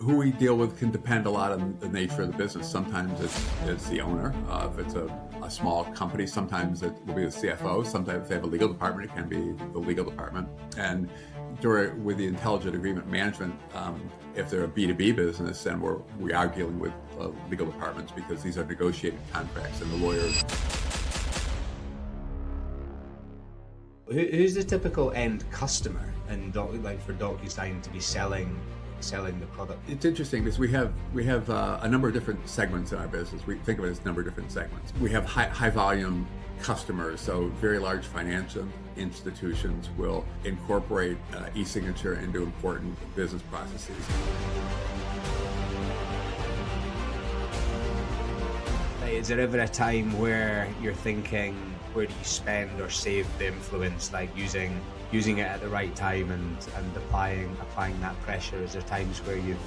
Who we deal with can depend a lot on the nature of the business. Sometimes it's the owner. If it's a small company, sometimes it will be the CFO. Sometimes if they have a legal department, it can be the legal department. And with the intelligent agreement management, if they're a B2B business, then we are dealing with legal departments because these are negotiated contracts and the lawyers. Who's the typical end customer and like for Docusign to be selling the product? It's interesting because we have a number of different segments in our business. We think of it as a number of different segments. We have high volume customers, so very large financial institutions will incorporate e-signature into important business processes. Is there ever a time where you're thinking, where do you spend or save the influence, like using it at the right time and applying that pressure? Is there times where you've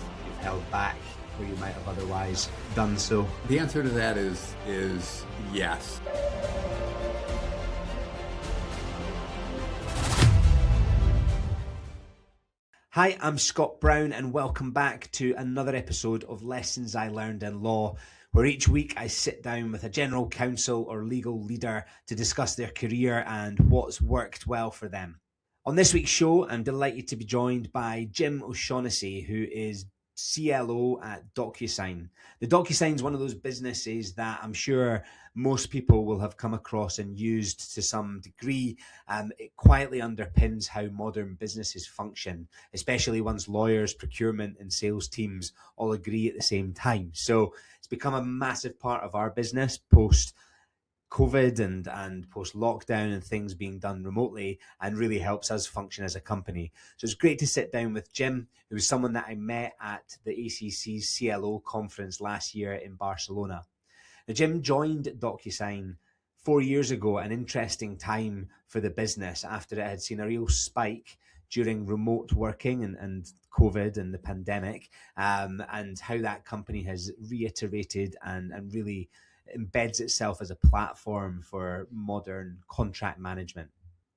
held back where you might have otherwise done so? The answer to that is yes. Hi, I'm Scott Brown and welcome back to another episode of Lessons I Learned in Law, where each week I sit down with a general counsel or legal leader to discuss their career and what's worked well for them. On this week's show, I'm delighted to be joined by Jim O'Shaughnessy, who is CLO at Docusign. The Docusign is one of those businesses that I'm sure most people will have come across and used to some degree. It quietly underpins how modern businesses function, especially once lawyers, procurement and sales teams all agree at the same time. So it's become a massive part of our business post COVID and post lockdown and things being done remotely, and really helps us function as a company. So it's great to sit down with Jim, who was someone that I met at the ACC's CLO conference last year in Barcelona. Now, Jim joined Docusign 4 years ago, an interesting time for the business after it had seen a real spike during remote working and COVID and the pandemic, and how that company has reiterated and really embeds itself as a platform for modern contract management.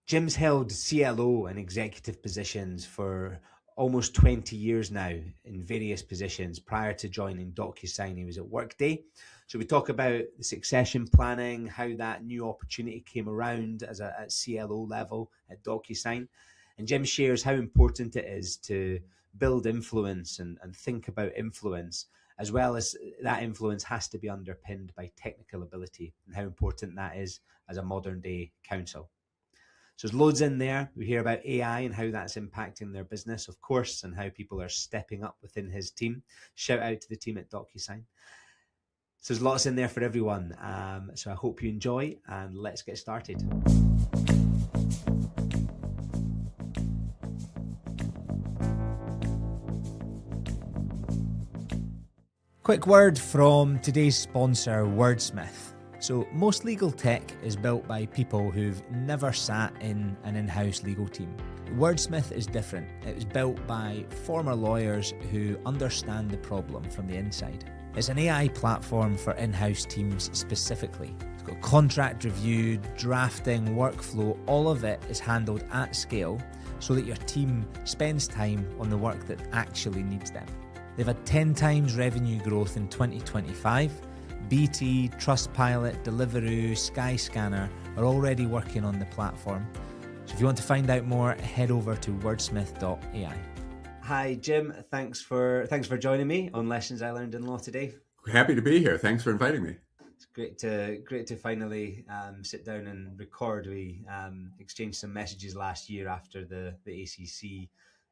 Jim's held CLO and executive positions for almost 20 years now in various positions. Prior to joining Docusign, he was at Workday. So we talk about the succession planning, how that new opportunity came around at CLO level at Docusign. And Jim shares how important it is to build influence and think about influence, as well as that influence has to be underpinned by technical ability and how important that is as a modern day counsel. So there's loads in there. We hear about AI and how that's impacting their business, of course, and how people are stepping up within his team. Shout out to the team at Docusign. So there's lots in there for everyone. So I hope you enjoy, and let's get started. Quick word from today's sponsor, Wordsmith. So most legal tech is built by people who've never sat in an in-house legal team. Wordsmith is different. It was built by former lawyers who understand the problem from the inside. It's an AI platform for in-house teams specifically. It's got contract review, drafting, workflow, all of it is handled at scale so that your team spends time on the work that actually needs them. They've had 10 times revenue growth in 2025. BT, Trustpilot, Deliveroo, Skyscanner are already working on the platform. So if you want to find out more, head over to wordsmith.ai. Hi, Jim. Thanks for joining me on Lessons I Learned in Law today. Happy to be here. Thanks for inviting me. It's great to finally sit down and record. We exchanged some messages last year after the ACC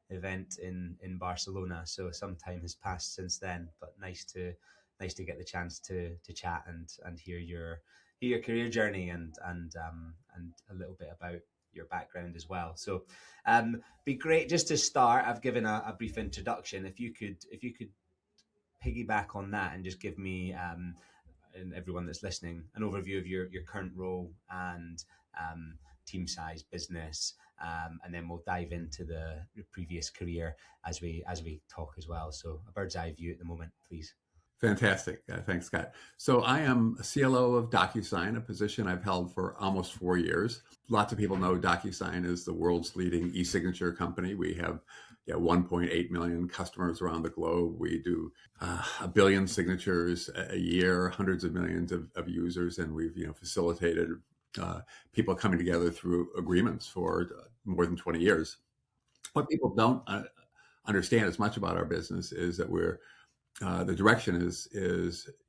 event in Barcelona, so some time has passed since then, but nice to get the chance to chat and hear your career journey and a little bit about your background as well. So be great just to start. I've given a brief introduction. If you could piggyback on that and just give me and everyone that's listening an overview of your current role and team size, business, and then we'll dive into the previous career as we talk as well. So a bird's eye view at the moment, please. Fantastic. Thanks, Scott. So I am a CLO of Docusign, a position I've held for almost 4 years. Lots of people know Docusign is the world's leading e-signature company. We have 1.8 million customers around the globe. We do 1 billion signatures a year, hundreds of millions of users, and we've facilitated people coming together through agreements for more than 20 years. What people don't understand as much about our business is that we're the direction is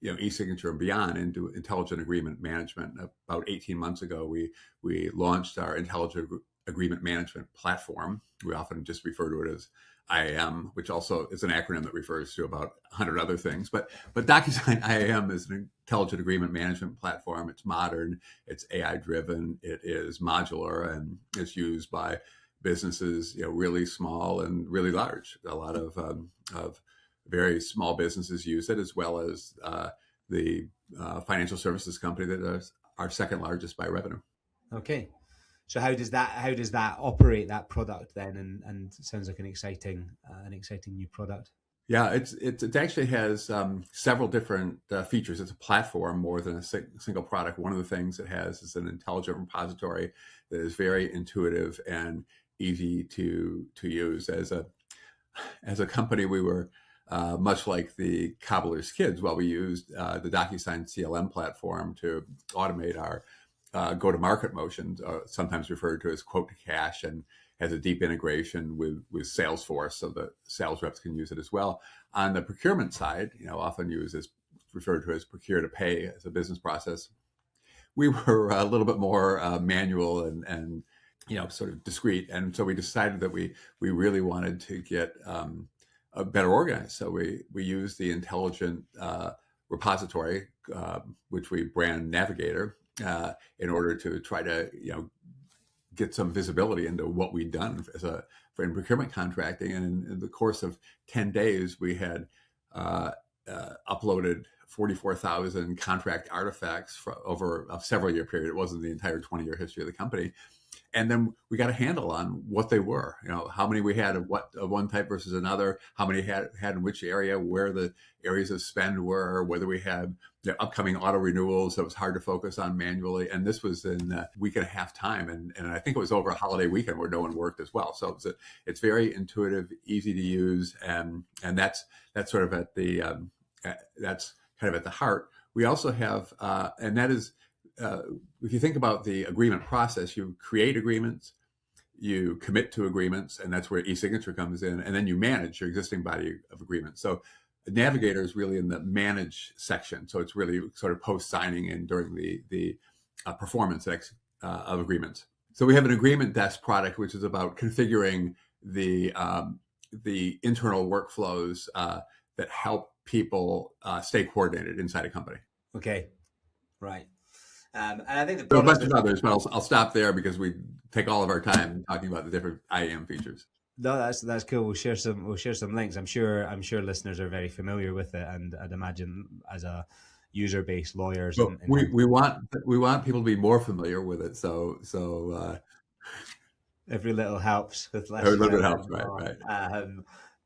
e-signature and beyond into intelligent agreement management. About 18 months ago, we launched our intelligent agreement management platform. We often just refer to it as IAM, which also is an acronym that refers to about 100 other things. But Docusign IAM is an intelligent agreement management platform. It's modern, it's AI driven, it is modular, and it's used by businesses, really small and really large. A lot of very small businesses use it, as well as the financial services company that is our second largest by revenue. Okay, so how does that operate, that product then? And it sounds like an exciting new product. Yeah, it actually has several different features. It's a platform more than a single product. One of the things it has is an intelligent repository that is very intuitive and easy to use. As a company, we were much like the cobbler's kids. While we used the Docusign CLM platform to automate our go-to-market motions, sometimes referred to as quote to cash, and has a deep integration with Salesforce, so that sales reps can use it as well. On the procurement side, often used as referred to as procure to pay as a business process, we were a little bit more manual and sort of discreet, and so we decided that we really wanted to get better organized. So we use the intelligent repository, which we brand Navigator, in order to try to get some visibility into what we'd done in procurement contracting. And in the course of 10 days, we had uploaded 44,000 contract artifacts over a several year period. It wasn't the entire 20-year history of the company. And then we got a handle on what they were, how many we had of one type versus another, how many had in which area, where the areas of spend were, whether we had upcoming auto renewals that was hard to focus on manually. And this was in a week and a half time. And I think it was over a holiday weekend where no one worked as well. So it's very intuitive, easy to use. And that's sort of at the, that's kind of at the heart. We also have, and that is, if you think about the agreement process, you create agreements, you commit to agreements, and that's where e-signature comes in, and then you manage your existing body of agreements. So Navigator is really in the manage section. So it's really sort of post-signing and during the performance of agreements. So we have an agreement desk product, which is about configuring the internal workflows that help people stay coordinated inside a company. Okay, right. And I think there are a bunch of others, but I'll stop there because we take all of our time talking about the different IAM features. No, that's cool. We'll share some links. I'm sure listeners are very familiar with it, and I'd imagine as a user base, lawyers. Well, we want people to be more familiar with it. So every little helps. Every little bit helps, right.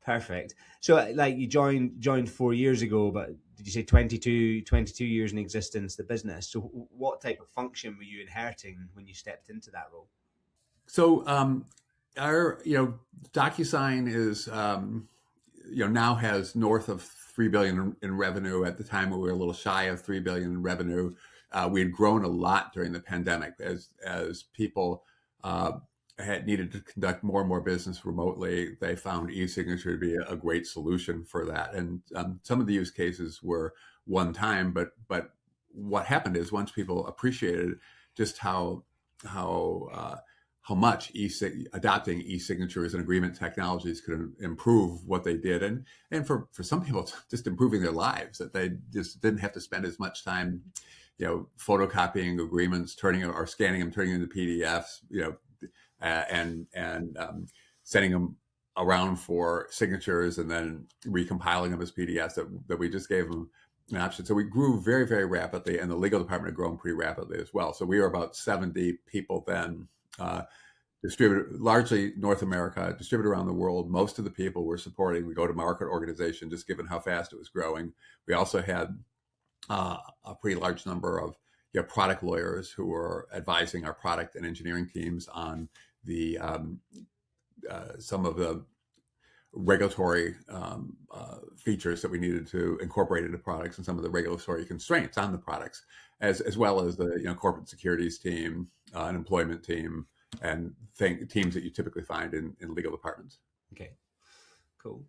Perfect. So, like, you joined 4 years ago, but did you say 22 years in existence, the business? So what type of function were you inheriting when you stepped into that role? So our DocuSign is now has north of $3 billion in revenue. At the time, we were a little shy of $3 billion in revenue. We had grown a lot during the pandemic as people had needed to conduct more and more business remotely. They found e-signature to be a great solution for that. And some of the use cases were one time, but what happened is once people appreciated just how much adopting e-signatures and agreement technologies could improve what they did, and for some people just improving their lives, that they just didn't have to spend as much time photocopying agreements, scanning them, turning them into PDFs, and sending them around for signatures and then recompiling them as PDFs, that we just gave them an option. So we grew very, very rapidly, and the legal department had grown pretty rapidly as well. So we were about 70 people then, distributed largely North America, distributed around the world. Most of the people were supporting the go-to-market organization, just given how fast it was growing. We also had a pretty large number of product lawyers who were advising our product and engineering teams on the some of the regulatory features that we needed to incorporate into products and some of the regulatory constraints on the products, as well as the corporate securities team, an employment team, and teams that you typically find in legal departments. Okay, cool.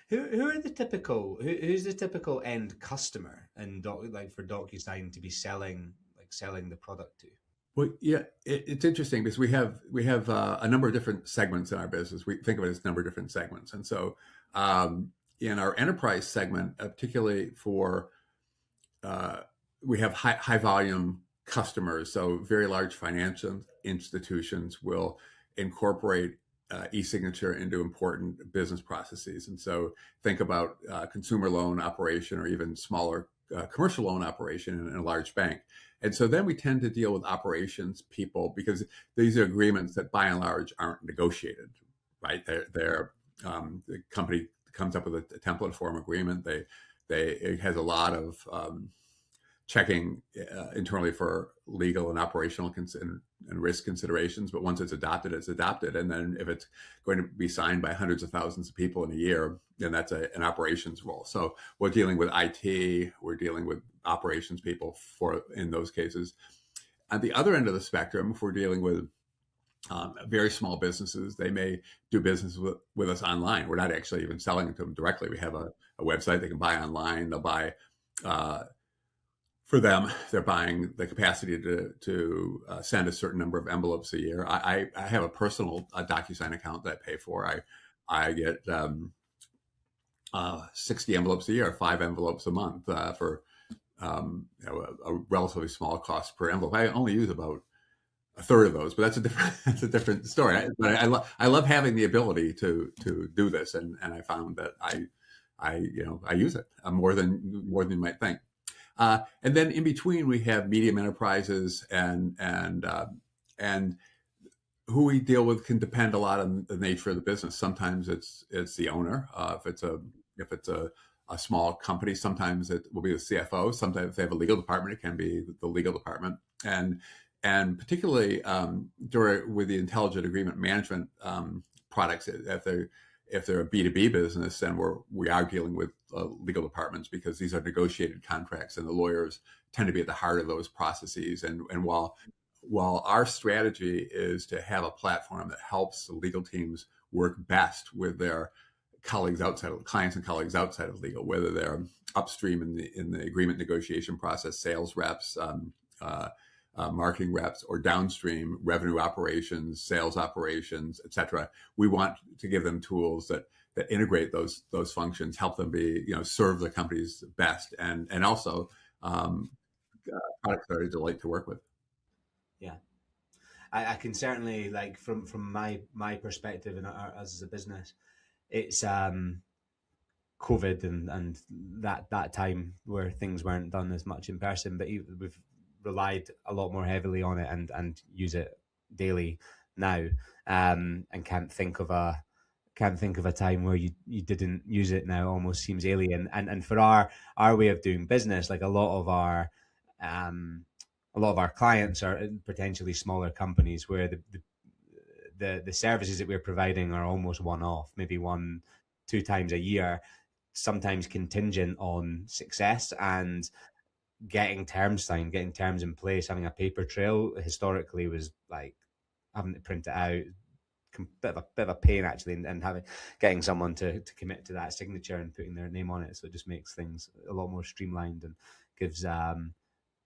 Who are the typical who's the typical end customer and like for Docusign to be selling the product to? Well, yeah, it's interesting because we have a number of different segments in our business. We think of it as a number of different segments, and so in our enterprise segment, particularly for we have high volume customers. So very large financial institutions will incorporate e-signature into important business processes, and so think about consumer loan operation or even smaller commercial loan operation in a large bank. And so then we tend to deal with operations people because these are agreements that by and large aren't negotiated, right? The company comes up with a template form agreement. It has a lot of checking internally for legal and operational and risk considerations. But once it's adopted, it's adopted. And then if it's going to be signed by hundreds of thousands of people in a year, then that's an operations role. So we're dealing with IT, we're dealing with operations people in those cases. At the other end of the spectrum, if we're dealing with very small businesses, they may do business with us online. We're not actually even selling it to them directly. We have a website they can buy online. They'll buy for them, they're buying the capacity to send a certain number of envelopes a year. I have a personal Docusign account that I pay for. I get 60 envelopes a year, 5 envelopes a month for a relatively small cost per envelope. I only use about a third of those, but that's a different story. But I love having the ability to do this, and I found that I use it more than you might think. And then in between, we have medium enterprises and who we deal with can depend a lot on the nature of the business. Sometimes it's the owner. If it's a small company, sometimes it will be the CFO. Sometimes if they have a legal department, it can be the legal department. And particularly with the intelligent agreement management products, if they're a B2B business, then we are dealing with legal departments because these are negotiated contracts and the lawyers tend to be at the heart of those processes. And while our strategy is to have a platform that helps the legal teams work best with their colleagues outside of clients and colleagues outside of legal, whether they're upstream in the agreement negotiation process, sales reps, marketing reps, or downstream revenue operations, sales operations, et cetera. We want to give them tools that integrate those functions, help them serve the companies best, and also products that are a delight to work with. Yeah, I can certainly, like, from my perspective and us as a business, it's COVID and that time where things weren't done as much in person, but we've relied a lot more heavily on it and use it daily now, and can't think of a time where you didn't use it now. Almost seems alien. And for our way of doing business, like a lot of our clients are potentially smaller companies where the services that we're providing are almost one-off, maybe 1-2 times a year, sometimes contingent on success and getting terms signed, getting terms in place. Having a paper trail historically was like having to print it out, bit of a pain actually, and getting someone to commit to that signature and putting their name on it. So it just makes things a lot more streamlined and gives a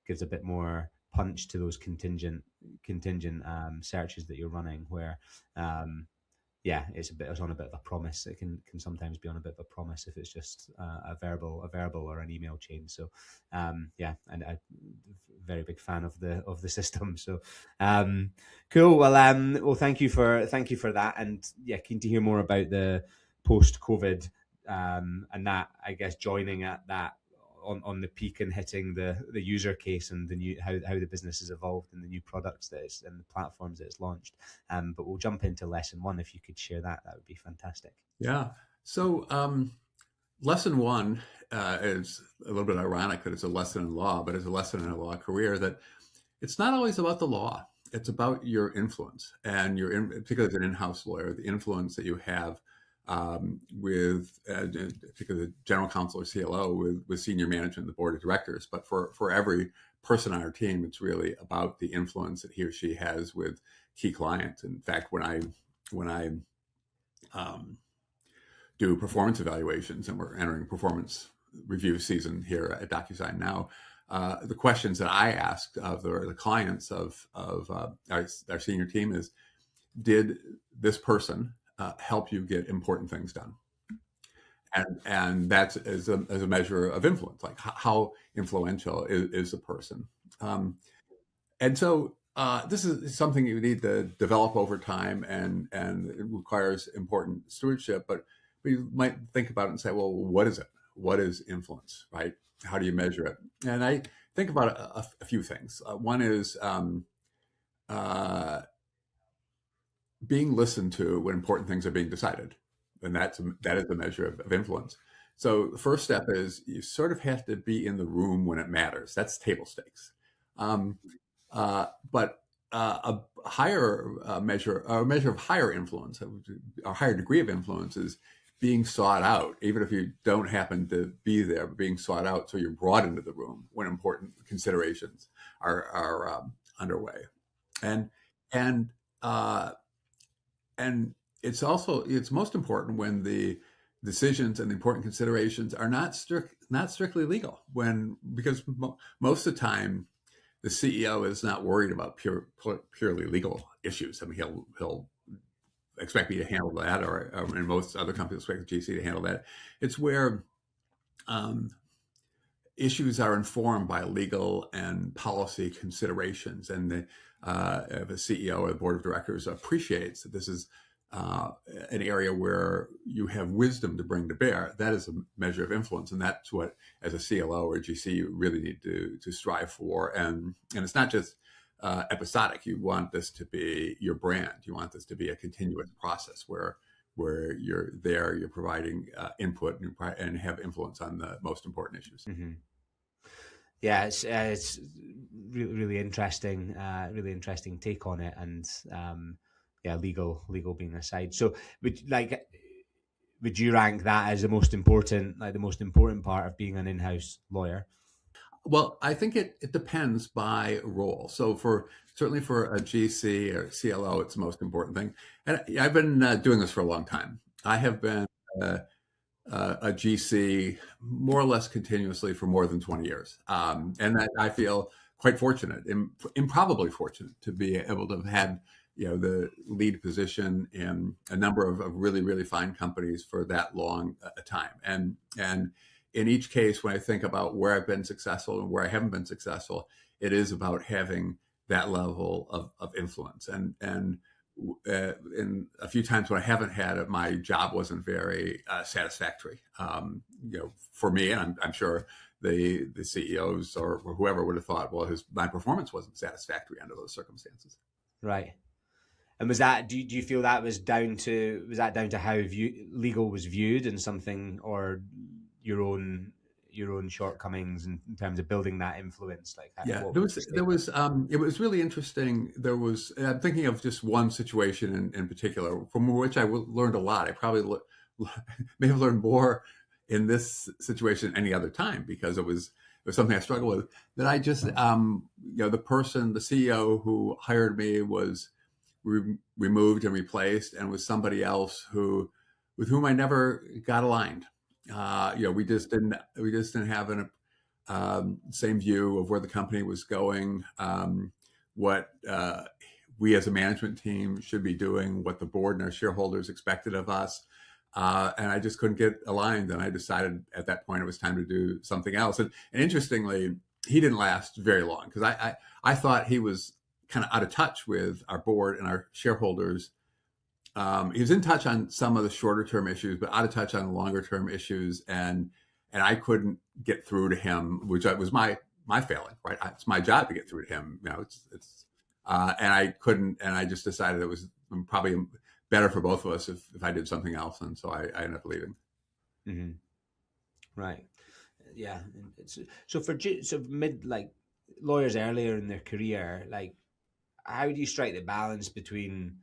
bit more punch to those contingent searches that you're running, where it's on a bit of a promise. It can sometimes be on a bit of a promise if it's just a verbal or an email chain. So and I'm very big fan of the system. So cool. Well, thank you for that, and keen to hear more about the post COVID and that, I guess, joining at that on the peak and hitting the user case and the new how the business has evolved and the new products and the platforms that it's launched. But we'll jump into lesson 1. If you could share that would be fantastic. Yeah. So lesson 1 is a little bit ironic that it's a lesson in law, but it's a lesson in a law career that it's not always about the law. It's about your influence and particularly as an in-house lawyer, the influence that you have with particularly the general counsel or CLO with senior management and the board of directors. But for every person on our team, it's really about the influence that he or she has with key clients. In fact, when I do performance evaluations, and we're entering performance review season here at Docusign now, the questions that I asked of the clients of our senior team is, did this person help you get important things done? And that's as a measure of influence, like how influential is the person. And so this is something you need to develop over time, and it requires important stewardship. But you might think about it and say, well, what is it? What is influence, right? How do you measure it? And I think about a few things. One is being listened to when important things are being decided, and that is a measure of influence. So the first step is you sort of have to be in the room when it matters. That's table stakes. But a higher measure, or a measure of higher influence, a higher degree of influence, is being sought out, even if you don't happen to be there, but being sought out so you're brought into the room when important considerations are underway. And it's most important when the decisions and the important considerations are not strictly legal. Because most of the time, the CEO is not worried about purely legal issues. I mean, he'll expect me to handle that, and most other companies expect the GC to handle that. It's where issues are informed by legal and policy considerations, and the CEO or the board of directors appreciates that this is an area where you have wisdom to bring to bear. That is a measure of influence, and that's what, as a CLO or a GC, you really need to strive for. And it's not just episodic. You want this to be your brand. You want this to be a continuous process where you're there, you're providing input and have influence on the most important issues. Mm-hmm. Yeah, it's really interesting, really interesting take on it, and yeah, legal being aside. So, would you rank that as the most important part of being an in-house lawyer? Well, I think it depends by role. So certainly for a GC or CLO, it's the most important thing. And I've been doing this for a long time. I have been a GC more or less continuously for more than 20 years. And I feel quite fortunate, improbably fortunate, to be able to have had the lead position in a number of really, really fine companies for that long a time. And in each case, when I think about where I've been successful and where I haven't been successful, it is about having that level of influence. And in a few times when I haven't had it, my job wasn't very satisfactory. For me, and I'm sure the CEOs or whoever would have thought, well, my performance wasn't satisfactory under those circumstances. Right. And was that? Do you feel that was down to how legal was viewed and something, or your own shortcomings in terms of building that influence? It was really interesting. I'm thinking of just one situation in particular from which I learned a lot. I probably may have learned more in this situation than any other time, because it was something I struggled with. That I just the CEO who hired me was removed and replaced, and was somebody else with whom I never got aligned. We just didn't have an same view of where the company was going, what we as a management team should be doing, what the board and our shareholders expected of us. And I just couldn't get aligned. And I decided at that point it was time to do something else. And interestingly, he didn't last very long, because I thought he was kind of out of touch with our board and our shareholders. He was in touch on some of the shorter term issues, but out of touch on the longer term issues. And I couldn't get through to him, which was my failing, right? It's my job to get through to him. And I couldn't, and I just decided it was probably better for both of us if I did something else. And so I ended up leaving. Mm-hmm. Right. Yeah. So lawyers earlier in their career, how do you strike the balance between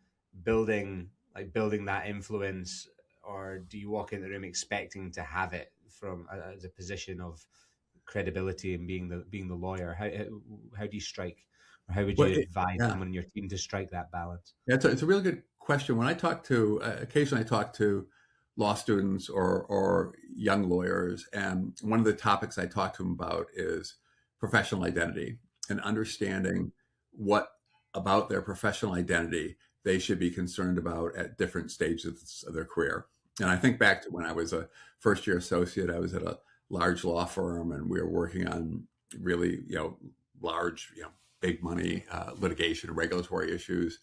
building that influence or do you walk in the room expecting to have it from as a position of credibility and being the lawyer? How do you strike, or how would Well, you advise yeah, someone in your team to strike that balance? yeah, it's a really good question. When I talk to, occasionally I talk to law students or young lawyers, and one of the topics I talk to them about is professional identity and understanding what about their professional identity they should be concerned about at different stages of their career. And I think back to when I was a first year associate, I was at a large law firm, and we were working on really, large, big money litigation and regulatory issues.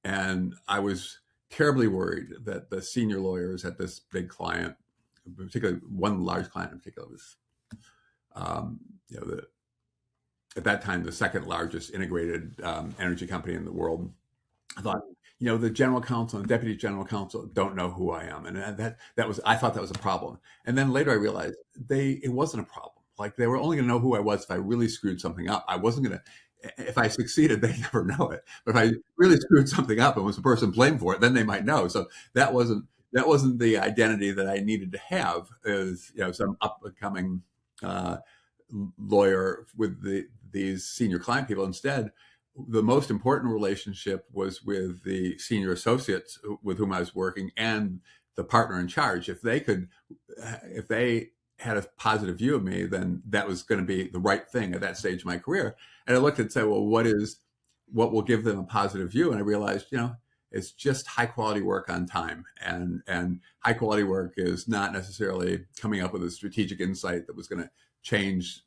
And I was terribly worried that the senior lawyers at this big client, particularly one large client in particular, was, um, at that time, the second largest integrated energy company in the world. I thought, the general counsel and deputy general counsel don't know who I am, and I thought that was a problem. And then later I realized it wasn't a problem. Like, they were only going to know who I was if I really screwed something up. I wasn't going to. If I succeeded, they never know it. But if I really screwed something up and was the person blamed for it, then they might know. So that wasn't the identity that I needed to have as some up and coming lawyer with these senior client people. Instead, the most important relationship was with the senior associates with whom I was working and the partner in charge. If they had a positive view of me, then that was going to be the right thing at that stage of my career. And I looked and said, well, what will give them a positive view? And I realized, it's just high quality work on time, and high quality work is not necessarily coming up with a strategic insight that was going to change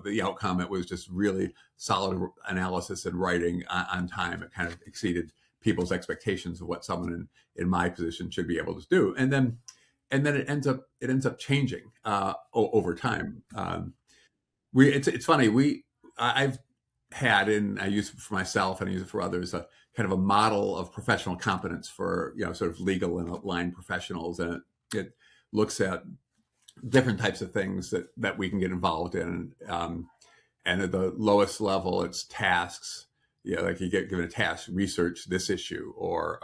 the outcome. It was just really solid analysis and writing on time. It kind of exceeded people's expectations of what someone in my position should be able to do. And then it ends up changing over time. It's funny. I've had, and I use it for myself and I use it for others, a kind of a model of professional competence for sort of legal and line professionals, and it looks at different types of things that we can get involved in. And at the lowest level, it's tasks. Like, you get given a task: research this issue, or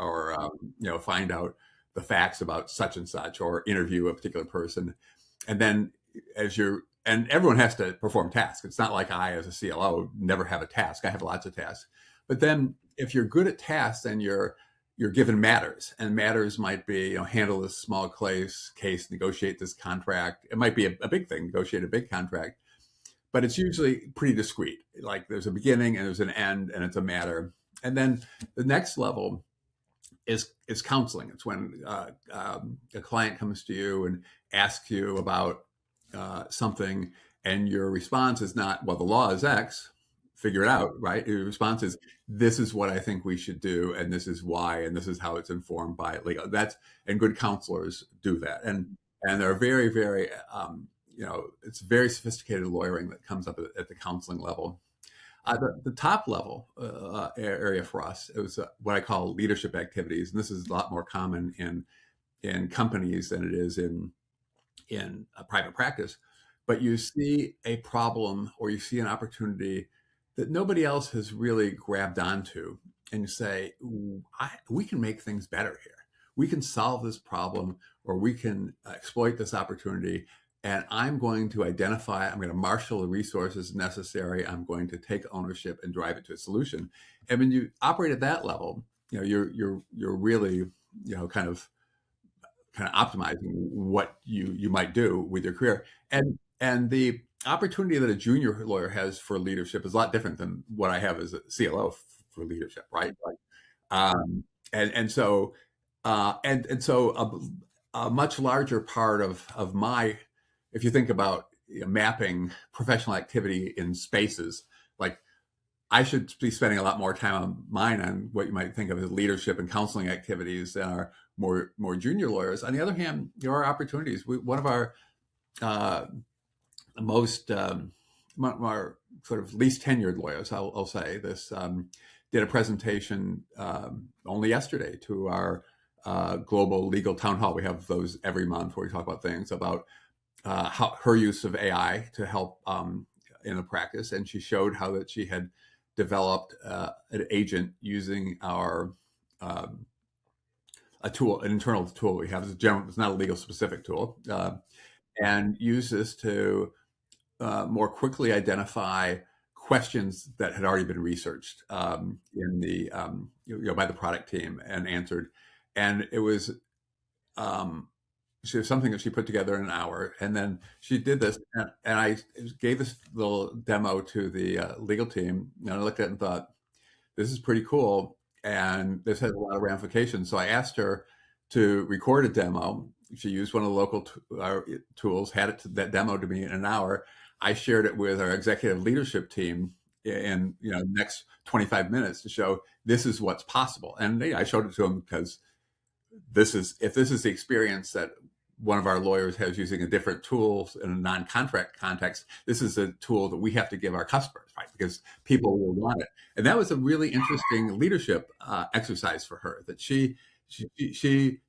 find out the facts about such and such, or interview a particular person. And then and everyone has to perform tasks. It's not like I, as a CLO, never have a task. I have lots of tasks. But then if you're good at tasks, then you're given matters, and matters might be, handle this small case, negotiate this contract. It might be a big thing, negotiate a big contract, but it's usually pretty discrete. Like, there's a beginning and there's an end, and it's a matter. And then the next level is counseling. It's when a client comes to you and asks you about something, and your response is not, well, the law is X, figure it out, right? Your response is, this is what I think we should do, and this is why, and this is how it's informed by legal. And good counselors do that. And they're very, very, it's very sophisticated lawyering that comes up at the counseling level. The top level area for us, it was what I call leadership activities. And this is a lot more common in companies than it is in private practice. But you see a problem, or you see an opportunity that nobody else has really grabbed onto, and you say, we can make things better here. We can solve this problem, or we can exploit this opportunity. And I'm going to I'm going to marshal the resources necessary. I'm going to take ownership and drive it to a solution. And when you operate at that level, you're really, kind of optimizing what you might do with your career. And the opportunity that a junior lawyer has for leadership is a lot different than what I have as a CLO for leadership, right? Like, so a much larger part of my, if you think about mapping professional activity in spaces, like, I should be spending a lot more time on mine on what you might think of as leadership and counseling activities than our more junior lawyers. On the other hand, there are opportunities. One of our our sort of least tenured lawyers, I'll say this, did a presentation only yesterday to our global legal town hall. We have those every month where we talk about things about how her use of AI to help in the practice. And she showed how that she had developed an agent using our a tool, an internal tool we have. It's not a legal specific tool, and use this to more quickly identify questions that had already been researched in the by the product team and answered. And it was something that she put together in an hour, and then she did this, and I gave this little demo to the legal team, and I looked at it and thought, this is pretty cool, and this has a lot of ramifications. So I asked her to record a demo. She used one of the local tools, had that demo to me in an hour. I shared it with our executive leadership team in next 25 minutes to show this is what's possible. And I showed it to them because if this is the experience that one of our lawyers has using a different tool in a non-contract context, this is a tool that we have to give our customers, right? Because people will want it. And that was a really interesting leadership exercise for her, that she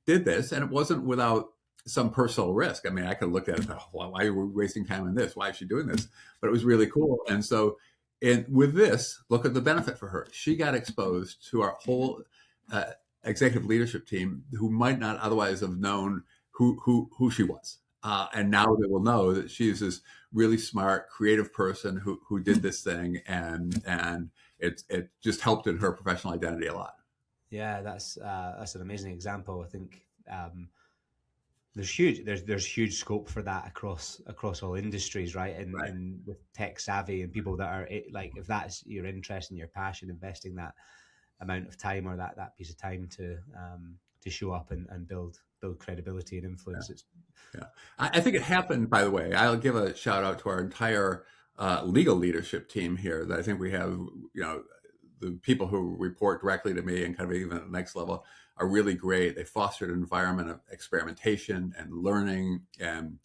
did this, and it wasn't without some personal risk. I mean, I could look at it and thought, why are we wasting time on this? Why is she doing this? But it was really cool. And so with this, look at the benefit for her. She got exposed to our whole executive leadership team who might not otherwise have known who she was. And now they will know that she's this really smart, creative person who did this thing, and it just helped in her professional identity a lot. Yeah, that's an amazing example. I think there's huge scope for that across all industries, right? And with tech savvy and people that are like, if that's your interest and your passion, investing that amount of time or that piece of time to show up and build credibility and influence. Yeah. I think it happened, by the way. I'll give a shout out to our entire legal leadership team here. That I think we have, the people who report directly to me and kind of even at the next level are really great. They fostered an environment of experimentation and learning and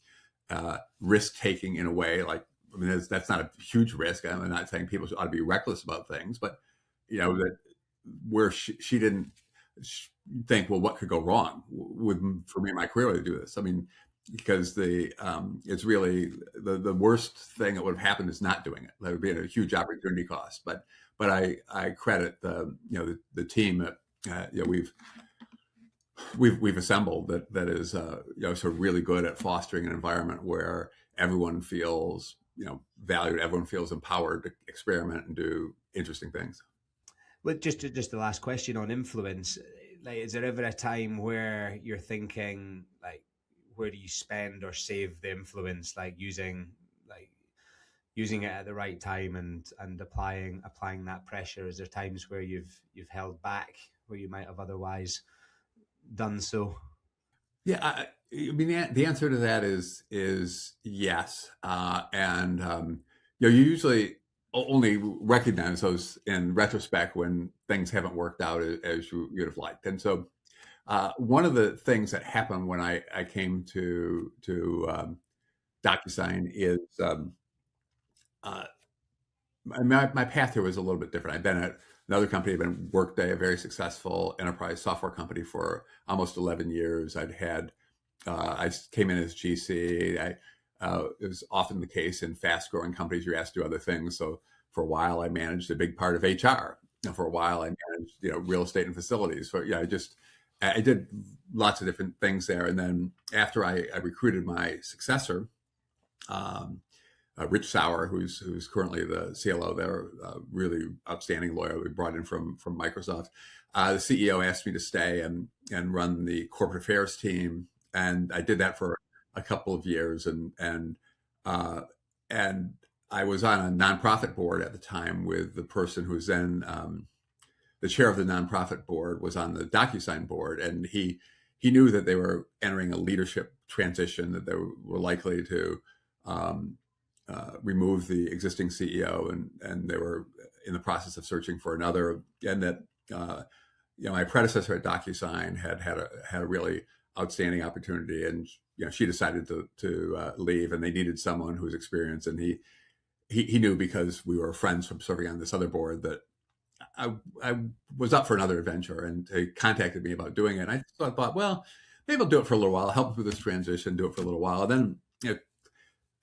risk taking in a way. Like, I mean, that's not a huge risk. I'm not saying people ought to be reckless about things, but that where she didn't think, well, what could go wrong for me in my career to do this? I mean, because it's really the worst thing that would have happened is not doing it. That would be a huge opportunity cost. But I credit the team that we've assembled that is sort of really good at fostering an environment where everyone feels valued, everyone feels empowered to experiment and do interesting things. Well, just the last question on influence. Like, is there ever a time where you're thinking, like, where do you spend or save the influence, like using it at the right time and applying that pressure? Is there times where you've held back where you might have otherwise done so? Yeah, I mean, the answer to that is yes, and you usually only recognize those in retrospect when things haven't worked out as you'd have liked. And so one of the things that happened when I came to Docusign is my path here was a little bit different. I'd been at another company, I'd been Workday, a very successful enterprise software company for almost 11 years. I came in as GC. It was often the case in fast-growing companies, you're asked to do other things. So for a while, I managed a big part of HR. And for a while, I managed real estate and facilities. So I did lots of different things there. And then after I recruited my successor, Rich Sauer, who's currently the CLO there, a really outstanding lawyer we brought in from Microsoft. The CEO asked me to stay and run the corporate affairs team, and I did that for a couple of years, and I was on a nonprofit board at the time with the person who was then the chair of the nonprofit board was on the Docusign board, and he knew that they were entering a leadership transition, that they were likely to remove the existing CEO, and they were in the process of searching for another, and that my predecessor at Docusign had a really outstanding opportunity, and she decided to leave, and they needed someone who was experienced, and he knew, because we were friends from serving on this other board, that I was up for another adventure, and he contacted me about doing it. And I thought, well, maybe I'll do it for a little while, help with this transition, do it for a little while. And then,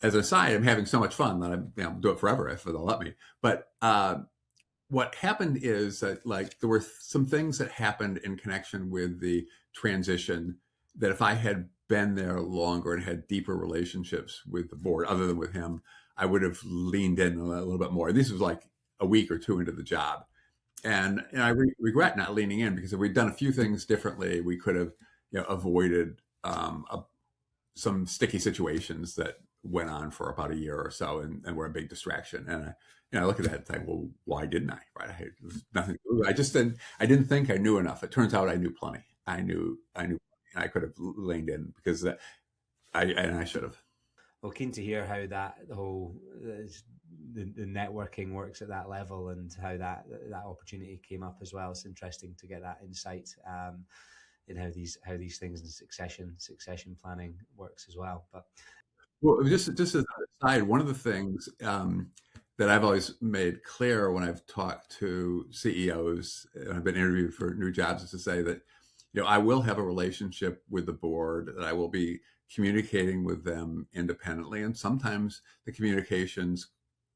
as an aside, I'm having so much fun that I'll do it forever if they'll let me. But what happened is that, like, there were some things that happened in connection with the transition that if I had been there longer and had deeper relationships with the board, other than with him, I would have leaned in a little bit more. This was like a week or two into the job. And I regret not leaning in, because if we'd done a few things differently, we could have avoided some sticky situations that went on for about a year or so, and were a big distraction. And I look at that and think, well, why didn't I? Right? It was nothing. I didn't think I knew enough. It turns out I knew plenty. I knew. I could have leaned in, because I should have. Well, keen to hear how that whole the networking works at that level, and how that opportunity came up as well. It's interesting to get that insight in how these things in succession planning works as well. But Well, just as an aside, one of the things that I've always made clear when I've talked to CEOs and I've been interviewed for new jobs is to say that, I will have a relationship with the board, that I will be communicating with them independently. And sometimes the communications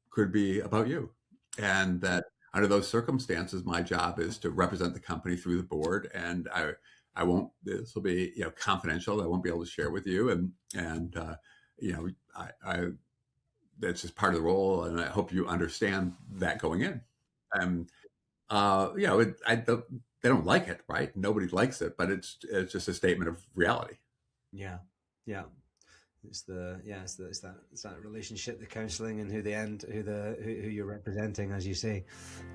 could be about you. And that under those circumstances, my job is to represent the company through the board. And I won't, this will be, confidential. I won't be able to share with you. And I that's just part of the role, and I hope you understand that going in. And they don't like it, right? Nobody likes it, but it's just a statement of reality. yeah, it's that relationship, the counselling, and who you're representing, as you say.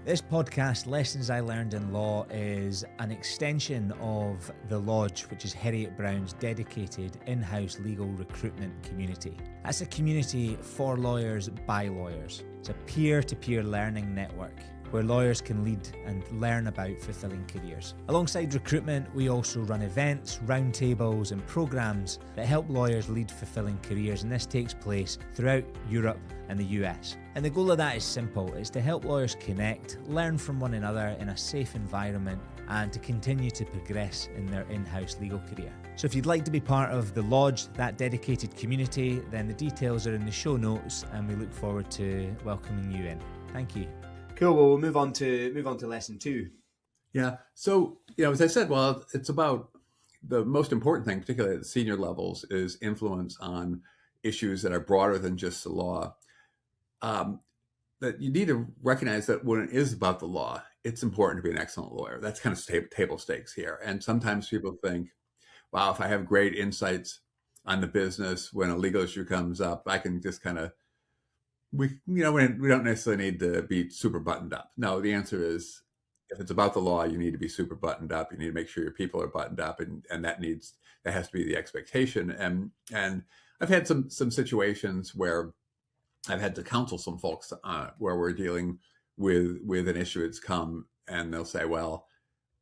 This podcast, Lessons I Learned in Law, is an extension of The Lodge, which is Heriot Brown's dedicated in-house legal recruitment community. That's a community for lawyers by lawyers. It's a peer-to-peer learning network where lawyers can lead and learn about fulfilling careers. Alongside recruitment, we also run events, roundtables, and programs that help lawyers lead fulfilling careers, and this takes place throughout Europe and the US. And the goal of that is simple. It's to help lawyers connect, learn from one another in a safe environment, and to continue to progress in their in-house legal career. So if you'd like to be part of The Lodge, that dedicated community, then the details are in the show notes, and we look forward to welcoming you in. Thank you. Cool. Well, we'll move on to lesson 2. Yeah. So, as I said, well, it's about the most important thing, particularly at the senior levels, is influence on issues that are broader than just the law. That you need to recognize that when it is about the law, it's important to be an excellent lawyer. That's kind of table stakes here. And sometimes people think, wow, if I have great insights on the business, when a legal issue comes up, I can just kind of, we don't necessarily need to be super buttoned up. No, the answer is, if it's about the law, you need to be super buttoned up. You need to make sure your people are buttoned up, and that has to be the expectation. And I've had some situations where I've had to counsel some folks where we're dealing with an issue that's come, and they'll say, well,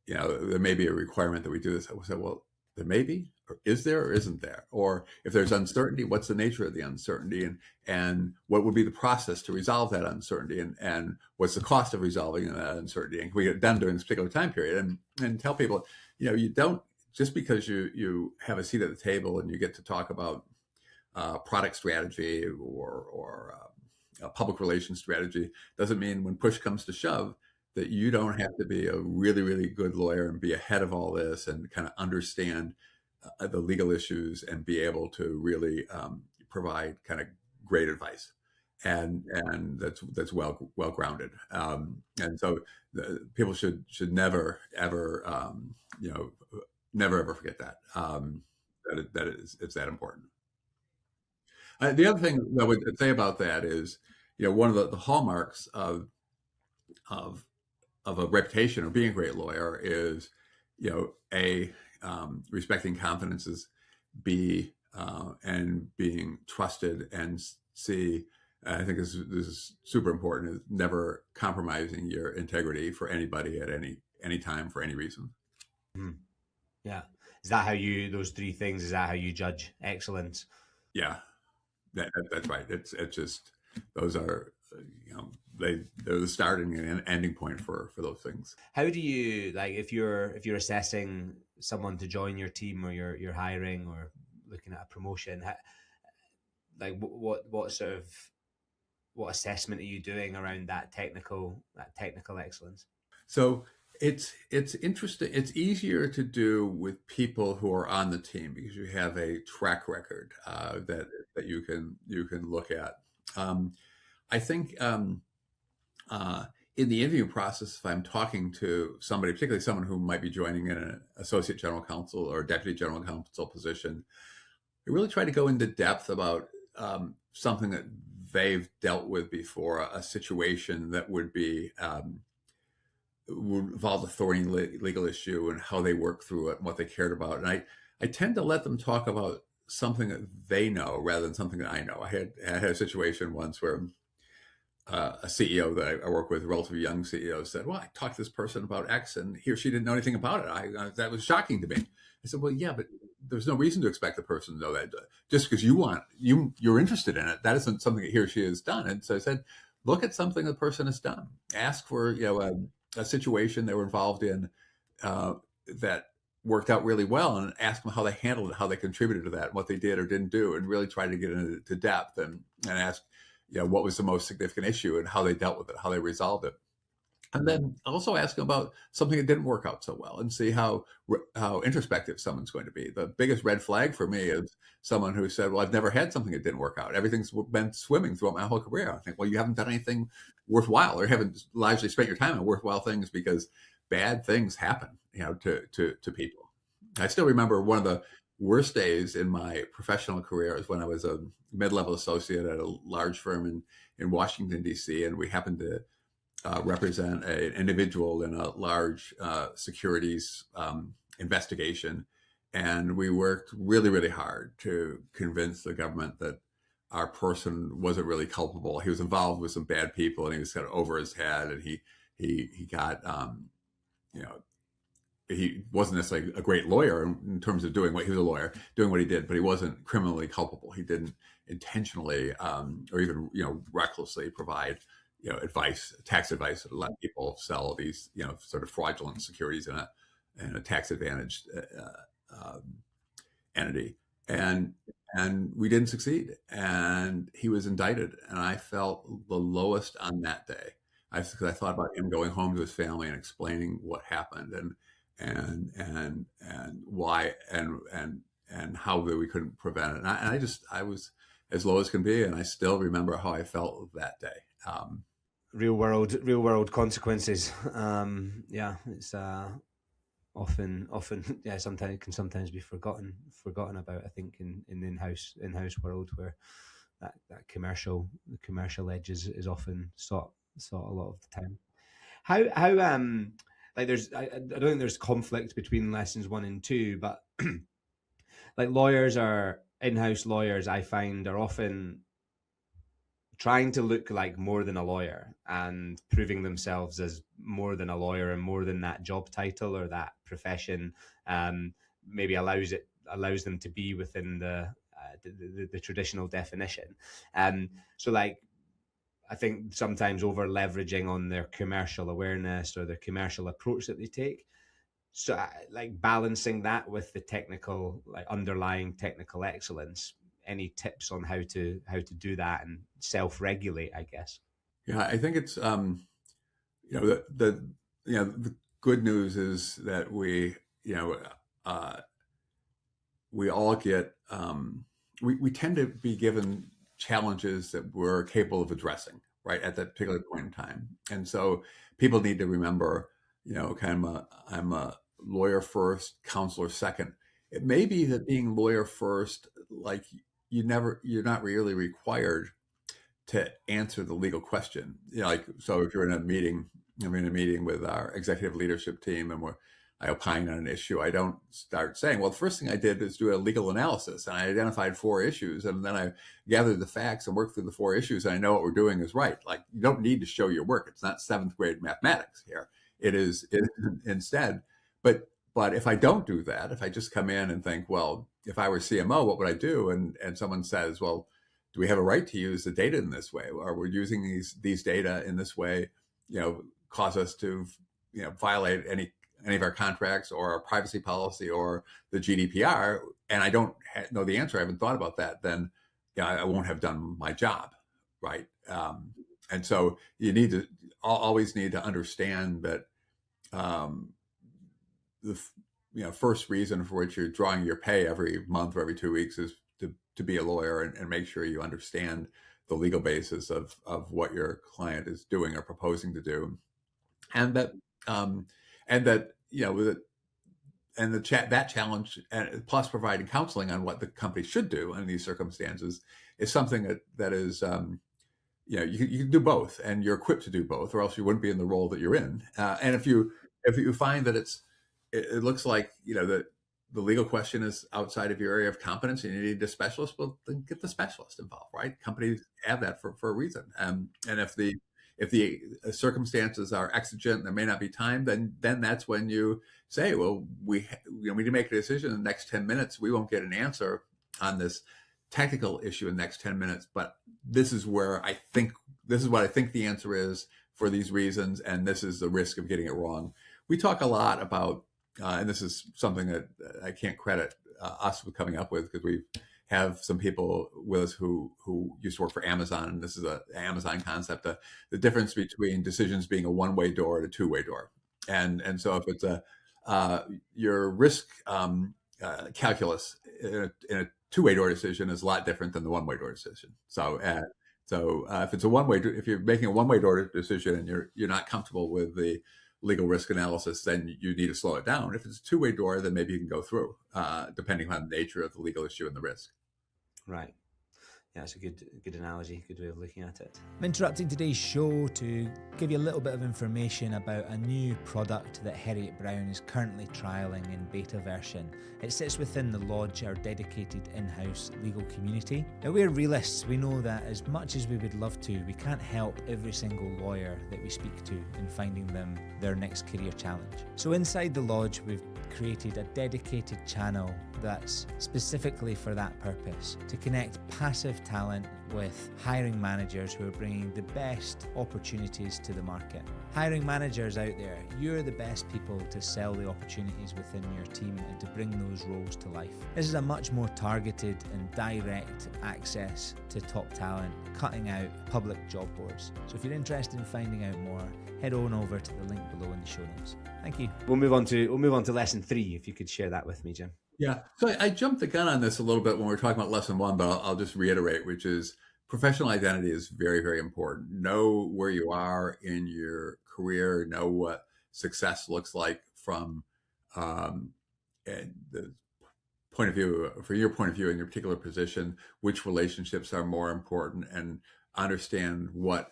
there may be a requirement that we do this. I will say, well, there may be, or is there, or isn't there? Or if there's uncertainty, what's the nature of the uncertainty, and what would be the process to resolve that uncertainty, and what's the cost of resolving that uncertainty, and can we get it done during this particular time period? And tell people, you don't, just because you have a seat at the table and you get to talk about product strategy or public relations strategy, doesn't mean when push comes to shove that you don't have to be a really, really good lawyer and be ahead of all this and kind of understand the legal issues and be able to really provide kind of great advice, and that's well grounded. And so people should never ever never ever forget that it's that important. The other thing that I would say about that is, one of the hallmarks of a reputation or being a great lawyer is, respecting confidences, B, and being trusted, and C, I think this is super important, is never compromising your integrity for anybody at any time for any reason. Mm. Yeah. Is that those 3 things, is that how you judge excellence? Yeah, that's right. It's just, those are, they're the starting and ending point for those things. How do you, like, if you're assessing someone to join your team, or you're hiring or looking at a promotion, like what sort of, what assessment are you doing around that technical excellence? So It's interesting. It's easier to do with people who are on the team because you have a track record that you can look at. Um, I think in the interview process, if I'm talking to somebody, particularly someone who might be joining in an associate general counsel or deputy general counsel position, I really try to go into depth about something that they've dealt with before, a situation that would involve a thorny legal issue and how they worked through it and what they cared about. And I tend to let them talk about something that they know rather than something that I know. I had a situation once where a CEO that I work with, a relatively young CEO, said, "Well, I talked to this person about X, and he or she didn't know anything about it. That was shocking to me." I said, "Well, yeah, but there's no reason to expect the person to know that. Just because you're interested in it, that isn't something that he or she has done." And so I said, "Look at something the person has done. Ask for a situation they were involved in uh, that worked out really well, and ask them how they handled it, how they contributed to that, what they did or didn't do, and really try to get into depth and ask." What was the most significant issue and how they dealt with it, how they resolved it. And then also ask them about something that didn't work out so well and see how introspective someone's going to be. The biggest red flag for me is someone who said, "Well, I've never had something that didn't work out. Everything's been swimming throughout my whole career." I think, well, you haven't done anything worthwhile or haven't largely spent your time on worthwhile things because bad things happen, to people. I still remember one of the worst days in my professional career is when I was a mid-level associate at a large firm in Washington, D.C., and we happened to represent an individual in a large securities investigation. And we worked really, really hard to convince the government that our person wasn't really culpable. He was involved with some bad people, and he was kind of over his head, and he got you know he wasn't necessarily a great lawyer in terms of doing what he was a lawyer doing what he did, but he wasn't criminally culpable. He didn't intentionally or even recklessly provide advice, tax advice, that let people sell these sort of fraudulent securities in a tax advantaged entity, and we didn't succeed, and he was indicted, and I felt the lowest on that day. Because I thought about him going home to his family and explaining what happened and why and how we couldn't prevent it. And I was as low as can be, and I still remember how I felt that day. Real world consequences. Yeah, it's often yeah, sometimes be forgotten about. I think in the in-house world where that commercial edge is often sought a lot of the time. How like I don't think there's conflict between lessons 1 and 2, but like in-house lawyers, I find, are often trying to look like more than a lawyer and proving themselves as more than a lawyer and more than that job title or that profession. Maybe allows them to be within the traditional definition. So like, I think sometimes over leveraging on their commercial awareness or their commercial approach that they take. So like balancing that with the technical, like underlying technical excellence. Any tips on how to do that and self-regulate, I guess? Yeah, I think it's the good news is that uh, we all get we tend to be given challenges that we're capable of addressing right at that particular point in time, and so people need to remember, I'm a lawyer first, counselor second. It may be that being lawyer first, like you're not really required to answer the legal question. So if you're in a meeting, I'm in a meeting with our executive leadership team, and I opine on an issue. I don't start saying, "Well, the first thing I did is do a legal analysis, and I identified 4 issues, and then I gathered the facts and worked through the 4 issues, and I know what we're doing is right." Like, you don't need to show your work. It's not seventh grade mathematics here. It is instead. But if I don't do that, if I just come in and think, well, if I were CMO, what would I do? And someone says, well, do we have a right to use the data in this way? Or we're using these data in this way, cause us to, violate any of our contracts or our privacy policy or the GDPR, and I don't know the answer, I haven't thought about that, then I won't have done my job, right? And so you always need to understand that um, the first reason for which you're drawing your pay every month or every 2 weeks is to be a lawyer and make sure you understand the legal basis of what your client is doing or proposing to do, and that um, and that with it, and that challenge, and plus providing counseling on what the company should do in these circumstances, is something that is you can do both, and you're equipped to do both, or else you wouldn't be in the role that you're in. And if you find that it looks like that the legal question is outside of your area of competence and you need a specialist, well, then get the specialist involved, right? Companies have that for a reason. And if the circumstances are exigent, there may not be time, then that's when you say, well, we need to make a decision in the next 10 minutes. We won't get an answer on this technical issue in the next 10 minutes, but this is what I think the answer is for these reasons, and this is the risk of getting it wrong. We talk a lot about, and this is something that I can't credit us with coming up with, because we have some people with us who used to work for Amazon, and this is an Amazon concept, the difference between decisions being a one-way door and a two-way door. And so if it's your risk calculus in a two-way door decision is a lot different than the one-way door decision. So if it's if you're making a one-way door decision and you're not comfortable with the legal risk analysis, then you need to slow it down. If it's a two-way door, then maybe you can go through, depending on the nature of the legal issue and the risk. Right. Yeah, it's a good analogy, good way of looking at it. I'm interrupting today's show to give you a little bit of information about a new product that Heriot Brown is currently trialling in beta version. It sits within the Lodge, our dedicated in-house legal community. Now, we're realists. We know that as much as we would love to, we can't help every single lawyer that we speak to in finding them their next career challenge. So inside the Lodge, we've created a dedicated channel that's specifically for that purpose, to connect passive talent with hiring managers who are bringing the best opportunities to the market. Hiring managers out there, you're the best people to sell the opportunities within your team and to bring those roles to life. This is a much more targeted and direct access to top talent, cutting out public job boards. So if you're interested in finding out more, head on over to the link below in the show notes. Thank you. We'll move on to lesson 3, if you could share that with me, Jim. Yeah. So I jumped the gun on this a little bit when we were talking about lesson 1, but I'll just reiterate, which is professional identity is very, very important. Know where you are in your career, know what success looks like from the point of view, from your point of view in your particular position, which relationships are more important, and understand what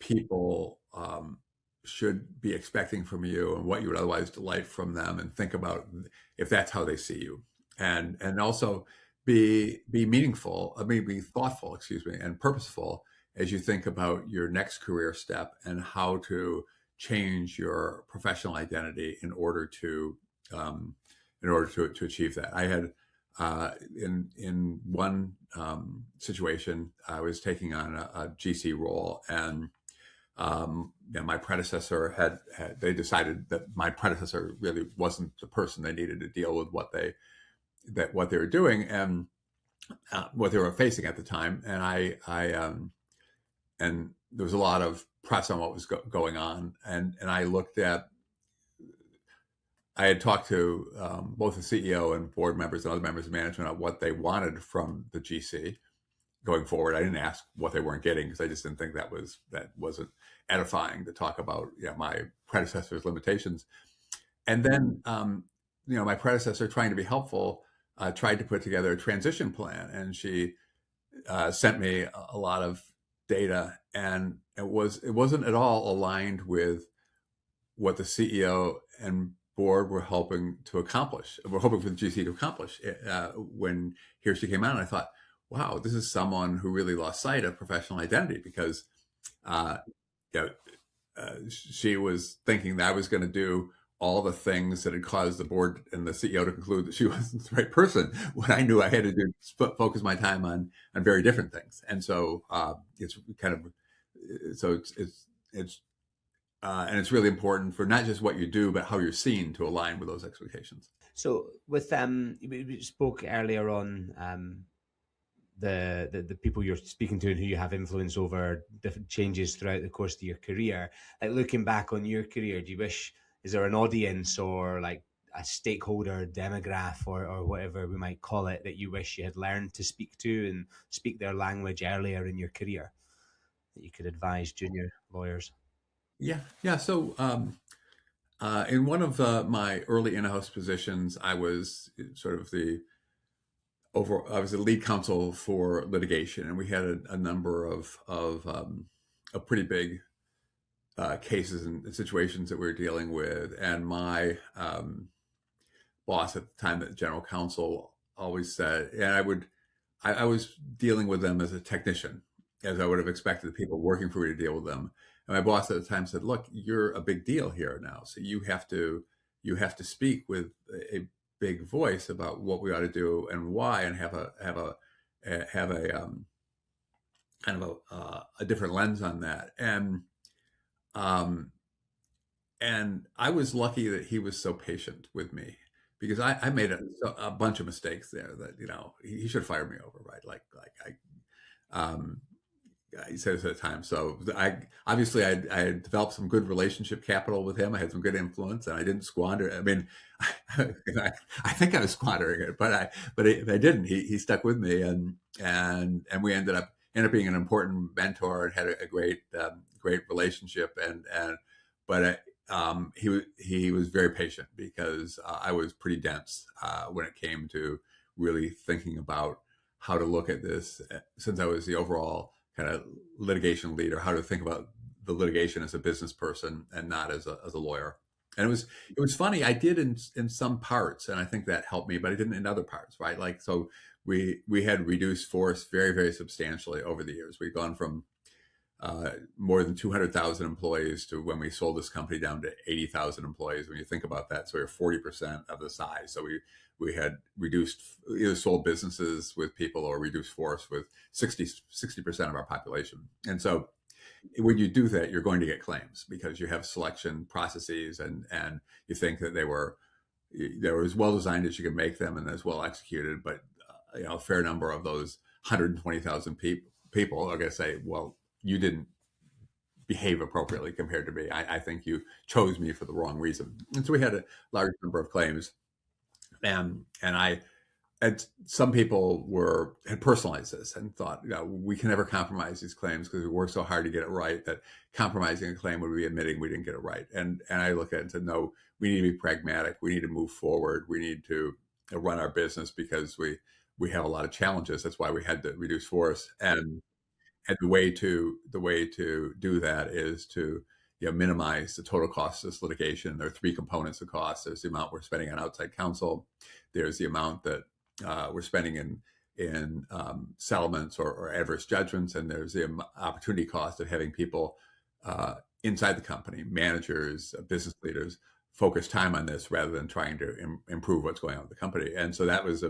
people should be expecting from you and what you would otherwise delight from them, and think about if that's how they see you, and also be meaningful, be thoughtful, and purposeful as you think about your next career step and how to change your professional identity in order to achieve that. I had in one situation, I was taking on a GC role, and my predecessor they decided that my predecessor really wasn't the person they needed to deal with what they were doing and what they were facing at the time. And and there was a lot of press on what was going on. And I had talked to both the CEO and board members and other members of management on what they wanted from the GC going forward. I didn't ask what they weren't getting, because I just didn't think that wasn't edifying to talk about my predecessor's limitations. And then my predecessor, trying to be helpful, tried to put together a transition plan, and she sent me a lot of data, and it wasn't at all aligned with what the CEO and board were hoping to accomplish. We're hoping for the GC to accomplish. When here she came out, and I thought, wow, this is someone who really lost sight of professional identity, because she was thinking that I was going to do all the things that had caused the board and the CEO to conclude that she wasn't the right person, when I knew I had to focus my time on very different things. And so it's really important for not just what you do, but how you're seen to align with those expectations. So with we spoke earlier on the people you're speaking to and who you have influence over, different changes throughout the course of your career. Like, looking back on your career, is is there an audience or like a stakeholder demographic or whatever we might call it that you wish you had learned to speak to and speak their language earlier in your career that you could advise junior lawyers? Yeah. So in one of my early in-house positions, I was sort of I was the lead counsel for litigation, and we had a number of pretty big cases and situations that we were dealing with. And my boss at the time, the general counsel, always said, and I was dealing with them as a technician, as I would have expected the people working for me to deal with them. And my boss at the time said, "Look, you're a big deal here now, so you have to speak with a big voice about what we ought to do and why, and have a kind of a different lens on that." Um, and I was lucky that he was so patient with me, because I made a bunch of mistakes there that, he should fire me over, right? Um, he said it at the time. So obviously I had developed some good relationship capital with him. I had some good influence, and I didn't squander it. I mean, I think I was squandering it, but I didn't. He stuck with me, and we ended up being an important mentor and had a great relationship. But he was very patient, because I was pretty dense when it came to really thinking about how to look at this, since I was the overall kind of litigation leader, how to think about the litigation as a business person and not as a lawyer. And it was funny. I did in some parts, and I think that helped me, but I didn't in other parts, right? Like, so we had reduced force very, very substantially over the years. We've gone from more than 200,000 employees to, when we sold this company, down to 80,000 employees. When you think about that, so we're 40% of the size. So we had reduced, either sold businesses with people or reduced force with 60% of our population. And so when you do that, you're going to get claims, because you have selection processes, and you think that they were as well designed as you can make them and as well executed. But a fair number of those 120,000 people are going to say, "Well, you didn't behave appropriately compared to me. I think you chose me for the wrong reason." And so we had a large number of claims, and some people had personalized this and thought, we can never compromise these claims, because we worked so hard to get it right, that compromising a claim would be admitting we didn't get it right. And I look at it and said, no, we need to be pragmatic. We need to move forward. We need to run our business, because we have a lot of challenges. That's why we had to reduce force. And the way to do that is to minimize the total cost of this litigation. There are three components of cost. There's the amount we're spending on outside counsel. There's the amount that we're spending in settlements or adverse judgments, and there's the opportunity cost of having people inside the company, managers, business leaders, focus time on this rather than trying to improve what's going on with the company. And so that was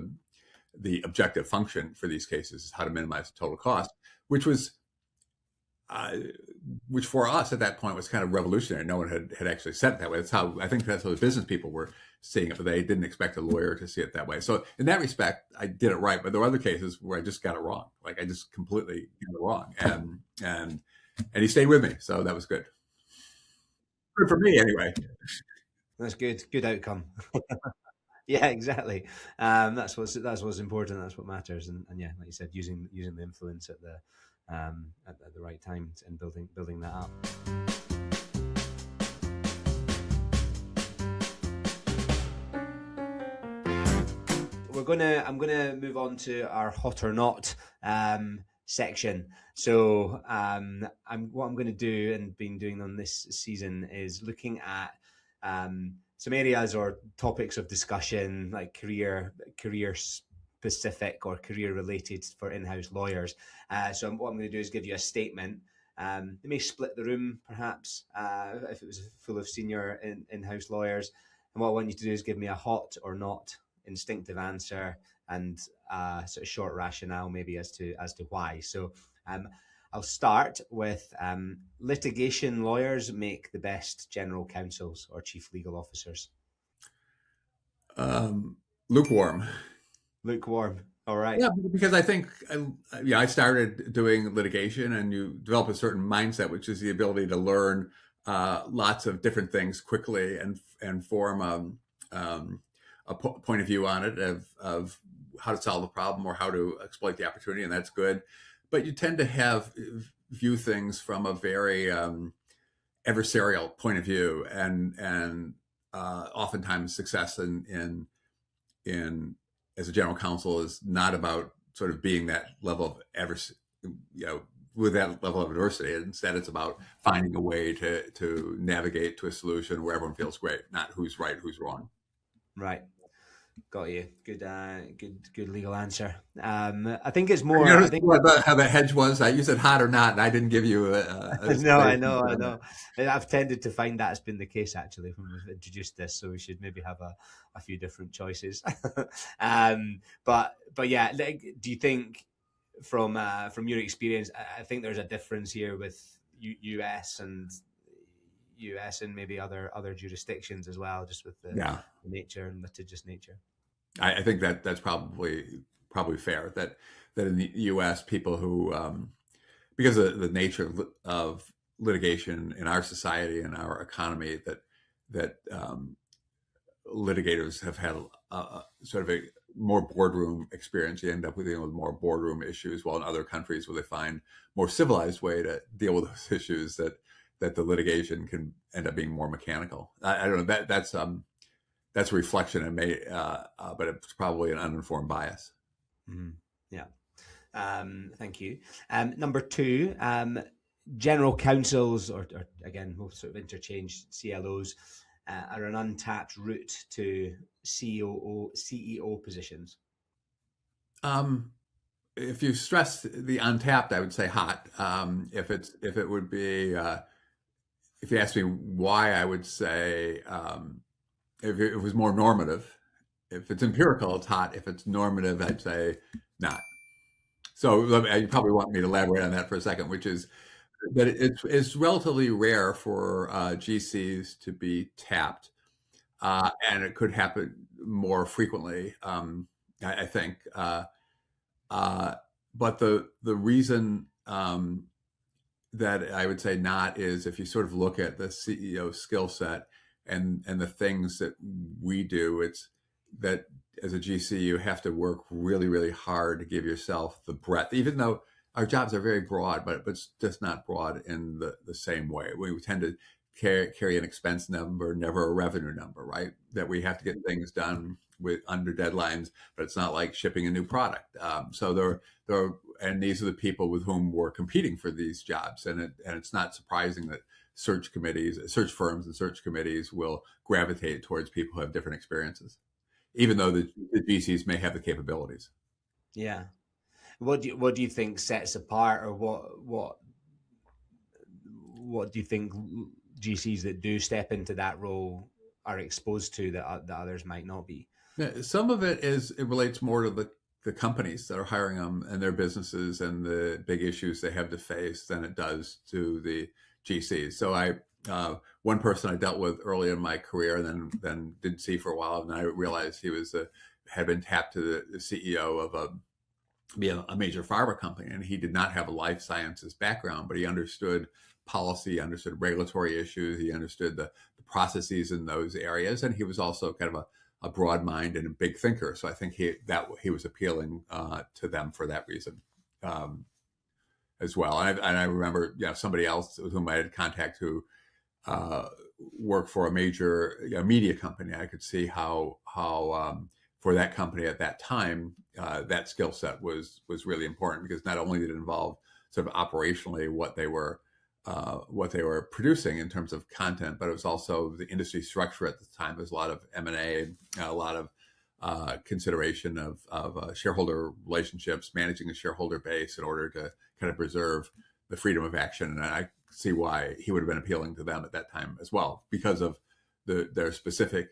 the objective function for these cases, is how to minimize the total cost, which for us at that point was kind of revolutionary. No one had actually said it that way. I think that's how the business people were seeing it, but they didn't expect a lawyer to see it that way. So in that respect, I did it right. But there were other cases where I just got it wrong. Like, I just completely got it wrong. And he stayed with me. So that was good. Good for me anyway. That's good. Good outcome. Yeah, exactly. That's what's important. That's what matters. And yeah, like you said, using the influence at the right time and building that up. I'm gonna move on to our hot or not section. So what I'm going to do, and been doing on this season, is looking at some areas or topics of discussion, like career specific or career related for in-house lawyers. So what I'm going to do is give you a statement. It may split the room, perhaps, if it was full of senior in-house lawyers. And what I want you to do is give me a hot or not instinctive answer, and sort of short rationale maybe as to why. So I'll start with litigation lawyers make the best general counsels or chief legal officers. Lukewarm. All right. Yeah, because I think, I started doing litigation, and you develop a certain mindset, which is the ability to learn lots of different things quickly and form a point of view on it of how to solve the problem or how to exploit the opportunity, and that's good. But you tend to view things from a very adversarial point of view, and oftentimes success in as a general counsel is not about sort of being that level of with that level of adversity. Instead, it's about finding a way to navigate to a solution where everyone feels great, not who's right, who's wrong. Right. Got you. Good legal answer. I think it's more. You I think how the hedge was. You said hot or not, and I didn't give you no, I know. I've tended to find that has been the case actually when we've introduced this, so we should maybe have a few different choices. But yeah, do you think from your experience, I think there's a difference here with US and maybe other jurisdictions as well, just with the nature and litigious nature. I think that's probably fair. That in the U.S., people who because of the nature of litigation in our society and our economy, that litigators have had sort of a more boardroom experience. You end up dealing with more boardroom issues, while in other countries where they find more civilized way to deal with those issues, that the litigation can end up being more mechanical. I don't know. That's a reflection, and but it's probably an uninformed bias. Mm-hmm. Yeah. Thank you. Number two, general counsels, or again, we'll sort of interchange CLOs, are an untapped route to CEO positions. If you stress the untapped, I would say hot. If it would be, if you ask me why, I would say if it was more normative. If it's empirical, it's hot. If it's normative, I'd say not. So you probably want me to elaborate on that for a second, which is that it's relatively rare for GCs to be tapped, and it could happen more frequently, I think. But the reason that I would say not is if you sort of look at the CEO skill set and the things that we do, it's that as a GC, you have to work really, really hard to give yourself the breadth, even though our jobs are very broad, but it's just not broad in the same way. We tend to carry an expense number, never a revenue number, right? That we have to get things done under deadlines, but it's not like shipping a new product. So and these are the people with whom we're competing for these jobs, and it's not surprising that search firms and search committees will gravitate towards people who have different experiences, even though the GCs may have the capabilities. Yeah. What do you think sets apart, or what do you think GCs that do step into that role are exposed to that others might not be? Yeah, some of it relates more to the companies that are hiring them and their businesses and the big issues they have to face than it does to the GCs. So one person I dealt with early in my career and then didn't see for a while, and I realized he had been tapped to the CEO of a major pharma company, and he did not have a life sciences background, but he understood policy, understood regulatory issues, he understood the processes in those areas, and he was also kind of a broad mind and a big thinker. So I think he was appealing to them for that reason as well. And I remember somebody else with whom I had contact who worked for a major media company. I could see how for that company at that time, that skill set was really important, because not only did it involve sort of operationally what they were producing in terms of content, but it was also the industry structure at the time. There's a lot of M&A, and a lot of consideration of shareholder relationships, managing a shareholder base in order to kind of preserve the freedom of action. And I see why he would have been appealing to them at that time as well, because of their specific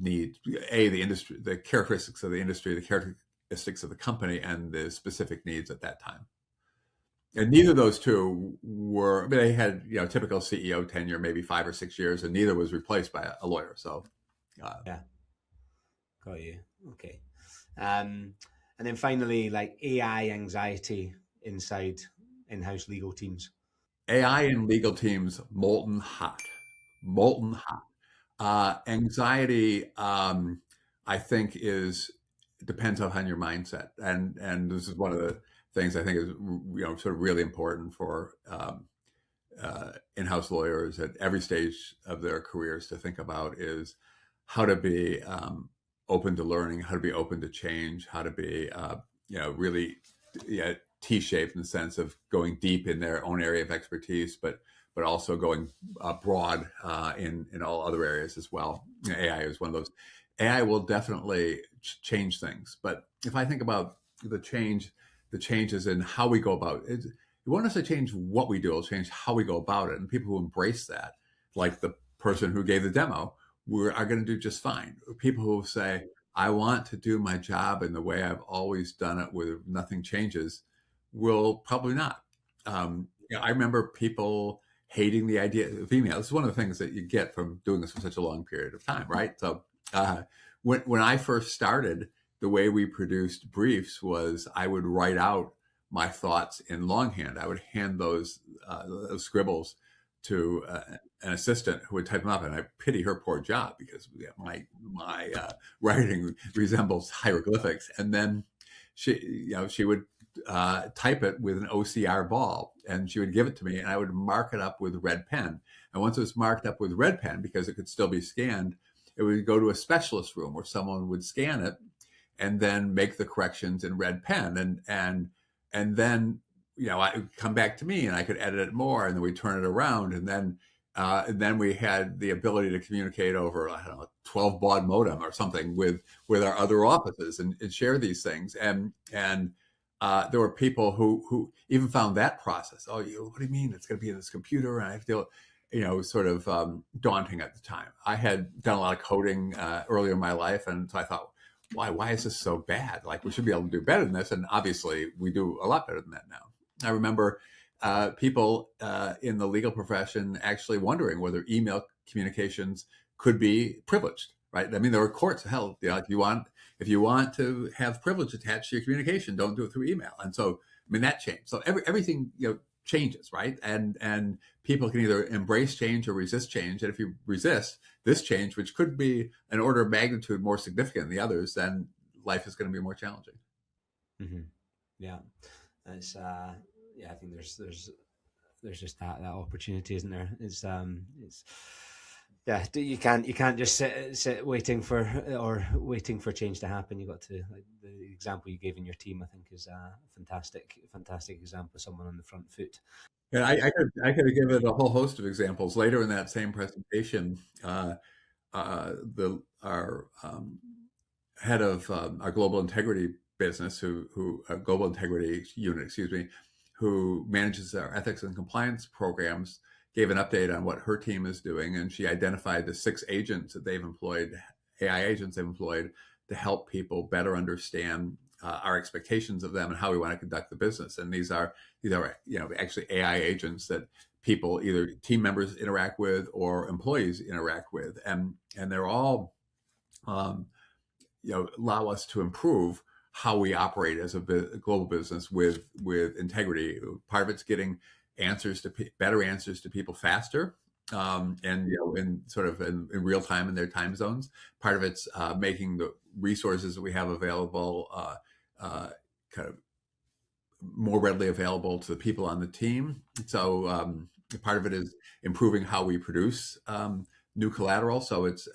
needs, the industry, the characteristics of the industry, the characteristics of the company, and the specific needs at that time. And neither of those two they had typical CEO tenure, maybe 5 or 6 years, and neither was replaced by a lawyer. So yeah, got you. Okay. And then finally, like AI anxiety inside in-house legal teams. AI in legal teams, molten hot, molten hot. Anxiety, I think, is depends on your mindset, and this is one of the things I think is sort of really important for in-house lawyers at every stage of their careers to think about is how to be open to learning, how to be open to change, how to be really T-shaped in the sense of going deep in their own area of expertise, but also going broad in all other areas as well. AI is one of those. AI will definitely change things, but if I think about the changes in how we go about it, it won't necessarily change what we do, it'll change how we go about it. And people who embrace that, like the person who gave the demo, are going to do just fine. People who say, I want to do my job in the way I've always done it where nothing changes, will probably not. I remember people hating the idea of email. This is one of the things that you get from doing this for such a long period of time, right? So when I first started, the way we produced briefs was I would write out my thoughts in longhand. I would hand those scribbles to an assistant who would type them up, and I pity her poor job because my writing resembles hieroglyphics. And then she would type it with an OCR ball, and she would give it to me, and I would mark it up with red pen. And once it was marked up with red pen, because it could still be scanned, it would go to a specialist room where someone would scan it and then make the corrections in red pen, and then I would come back to me and I could edit it more, and then we turn it around, and then we had the ability to communicate over, I don't know, 12 baud modem or something with our other offices and share these things. And there were people who even found that process. Oh, what do you mean it's going to be in this computer? And I feel, sort of daunting at the time. I had done a lot of coding earlier in my life, and so I thought, why is this so bad? Like, we should be able to do better than this. And obviously we do a lot better than that now. I remember people in the legal profession actually wondering whether email communications could be privileged, right? I mean, there were courts, hell, if you want to have privilege attached to your communication, don't do it through email. And so, I mean, that changed. So everything, changes, right? And people can either embrace change or resist change. And if you resist this change, which could be an order of magnitude more significant than the others, then life is going to be more challenging. Mm-hmm. Yeah, it's I think there's just that opportunity, isn't there? It's you can't just sit waiting for change to happen. You got to, like, the example you gave in your team, I think, is a fantastic example of someone on the front foot. Yeah, I could give it a whole host of examples later in that same presentation. Our head of our global integrity business, global integrity unit, who manages our ethics and compliance programs, gave an update on what her team is doing, and she identified the 6 agents that they've employed, AI agents they've employed, to help people better understand our expectations of them and how we want to conduct the business. And these are actually AI agents that people, either team members, interact with or employees interact with, and they're all allow us to improve how we operate as a global business with integrity. Part of it's getting better answers to people faster, and in sort of in real time in their time zones. Part of it's making the resources that we have available kind of more readily available to the people on the team. So part of it is improving how we produce new collateral. So it's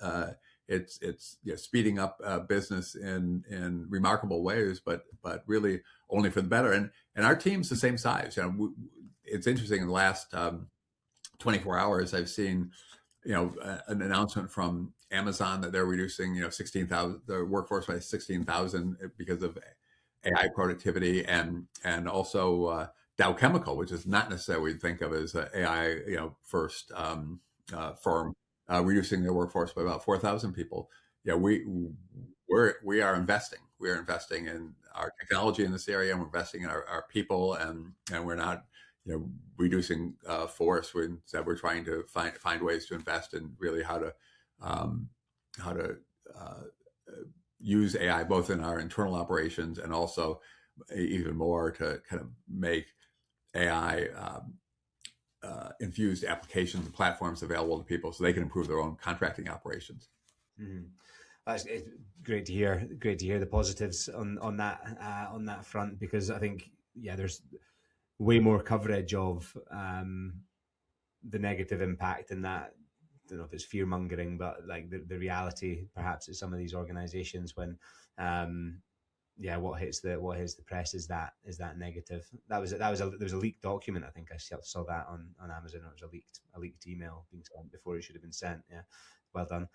speeding up business in remarkable ways, but really only for the better. And our team's the same size. It's interesting. In the last 24 hours, I've seen an announcement from Amazon that they're reducing 16,000 their workforce by 16,000 because of AI productivity, and also Dow Chemical, which is not necessarily what you'd think of as an AI first firm, reducing their workforce by about 4,000 people. We are investing. We are investing in our technology in this area, and we're investing in our people, and we're not reducing force. We're trying to find ways to invest in really how to use AI both in our internal operations and also even more to kind of make AI infused applications and platforms available to people so they can improve their own contracting operations. Mm-hmm. It's great to hear. Great to hear the positives on that front, because I think there's way more coverage of the negative impact, and that, I don't know if it's fear mongering, but like the reality perhaps at some of these organizations when what hits the press is that negative. There was a leaked document. I think I saw that on Amazon. It was a leaked email being sent before it should have been sent. Yeah, well done,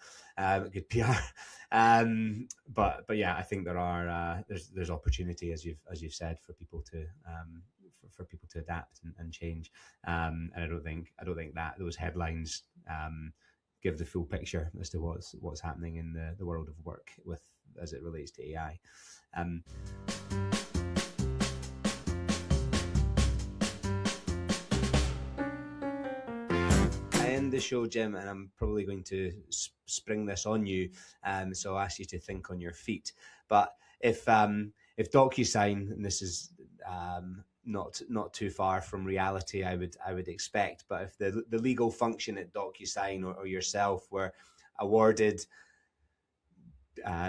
good PR. But yeah, I think there's opportunity, as you've said, for people to for people to adapt and change. And I don't think that those headlines give the full picture as to what's happening in the world of work as it relates to AI. I end the show, Jim, and I'm probably going to spring this on you, so I'll ask you to think on your feet. But if Docusign, and this is not too far from reality, I would expect, but if the legal function at Docusign or yourself were awarded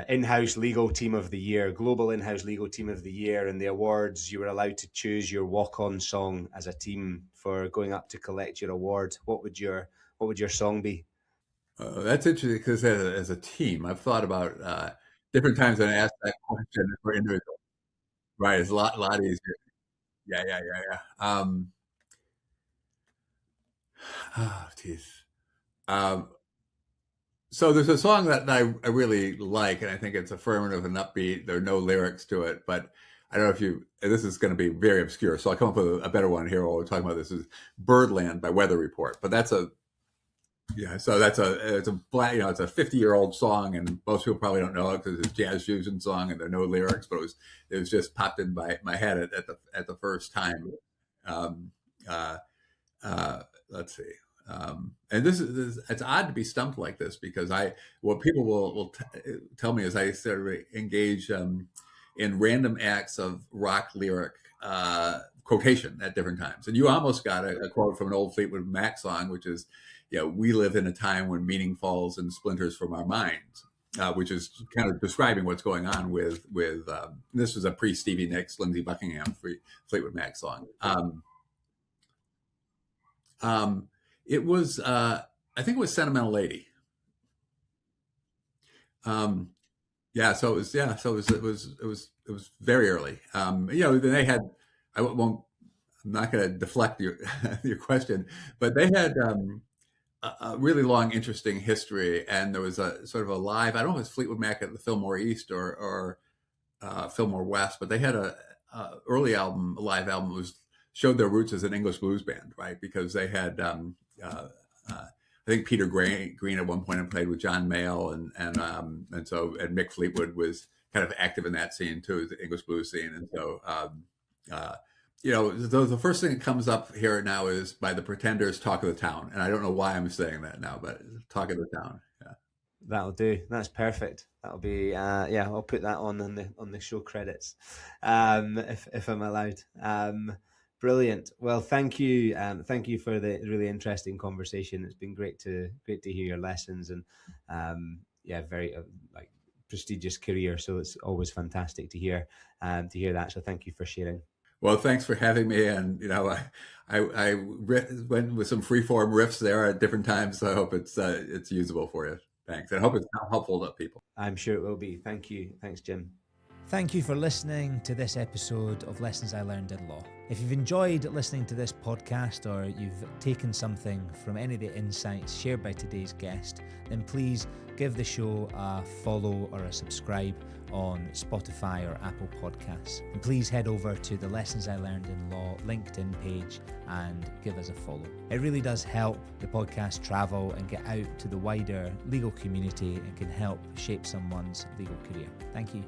in-house legal team of the year, global in-house legal team of the year, and the awards, you were allowed to choose your walk-on song as a team for going up to collect your award, what would your song be? That's interesting, because as a team, I've thought about different times when I asked that question for individual. Right, it's a lot easier. Yeah. Oh, geez. So there's a song that I really like, and I think it's affirmative and upbeat. There are no lyrics to it, but I don't know if this is going to be very obscure, so I'll come up with a better one here while we're talking about this. Is Birdland by Weather Report. But it's a it's a 50-year-old song, and most people probably don't know it because it's a jazz fusion song and there are no lyrics, but it was just popped in my head at the first time. Let's see. And this is it's odd to be stumped like this, because what people will tell me is I sort of engage in random acts of rock lyric quotation at different times. And you almost got a quote from an old Fleetwood Mac song, which is, we live in a time when meaning falls in splinters from our minds, which is kind of describing what's going on with this was a pre-Stevie Nicks, Lindsey Buckingham Fleetwood Mac song. It was, I think it was Sentimental Lady. So it was very early. They had, I'm not going to deflect your question, but they had a really long, interesting history. And there was a sort of a live, I don't know if it's Fleetwood Mac at the Fillmore East or Fillmore West, but they had a live album showed their roots as an English blues band, right? Because they had, I think Peter Green at one point had played with John Mayall, and Mick Fleetwood was kind of active in that scene too, the English blues scene. And so, the first thing that comes up here now is by the Pretenders, "Talk of the Town," and I don't know why I'm saying that now, but "Talk of the Town." Yeah. That'll do. That's perfect. That'll be I'll put that on the show credits, if I'm allowed. Brilliant. Well, thank you for the really interesting conversation. It's been great to hear your lessons, and very prestigious career. So it's always fantastic to hear that. So thank you for sharing. Well, thanks for having me. And I went with some freeform riffs there at different times. So I hope it's usable for you. Thanks. I hope it's helpful to people. I'm sure it will be. Thank you. Thanks, Jim. Thank you for listening to this episode of Lessons I Learned in Law. If you've enjoyed listening to this podcast, or you've taken something from any of the insights shared by today's guest, then please give the show a follow or a subscribe on Spotify or Apple Podcasts. And please head over to the Lessons I Learned in Law LinkedIn page and give us a follow. It really does help the podcast travel and get out to the wider legal community, and can help shape someone's legal career. Thank you.